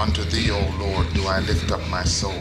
Unto thee, O Lord, do I lift up my soul.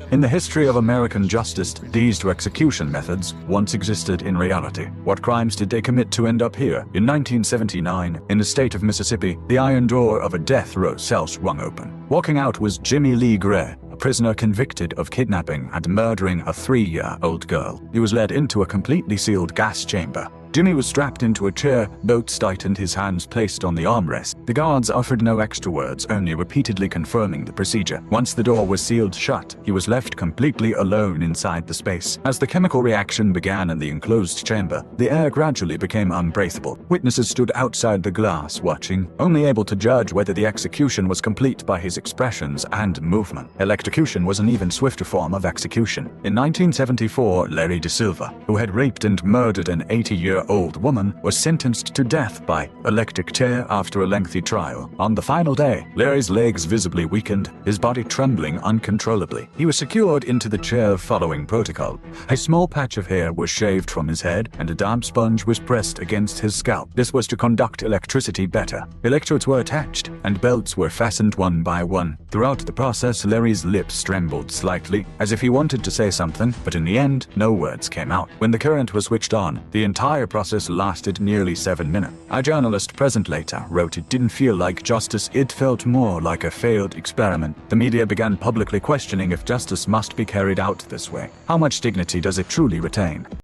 In the history of American justice, these two execution methods once existed in reality. What crimes did they commit to end up here? In 1979, in the state of Mississippi, the iron door of a death row cell swung open. Walking out was Jimmy Lee Gray, a prisoner convicted of kidnapping and murdering a 3-year-old girl. He was led into a completely sealed gas chamber. Jimmy was strapped into a chair, both tightened, his hands placed on the armrest. The guards offered no extra words, only repeatedly confirming the procedure. Once the door was sealed shut, he was left completely alone inside the space. As the chemical reaction began in the enclosed chamber, the air gradually became unbreathable. Witnesses stood outside the glass watching, only able to judge whether the execution was complete by his expressions and movement. Electrocution was an even swifter form of execution. In 1974, Larry DeSilva, who had raped and murdered an 80-year-old woman, was sentenced to death by electric chair after a lengthy trial. On the final day, Larry's legs visibly weakened, his body trembling uncontrollably. He was secured into the chair following protocol. A small patch of hair was shaved from his head, and a damp sponge was pressed against his scalp. This was to conduct electricity better. Electrodes were attached, and belts were fastened one by one. Throughout the process, Larry's lips trembled slightly, as if he wanted to say something, but in the end, no words came out. When the current was switched on, the entire process lasted nearly 7 minutes. A journalist present later wrote it didn't feel like justice, it felt more like a failed experiment. The media began publicly questioning if justice must be carried out this way. How much dignity does it truly retain?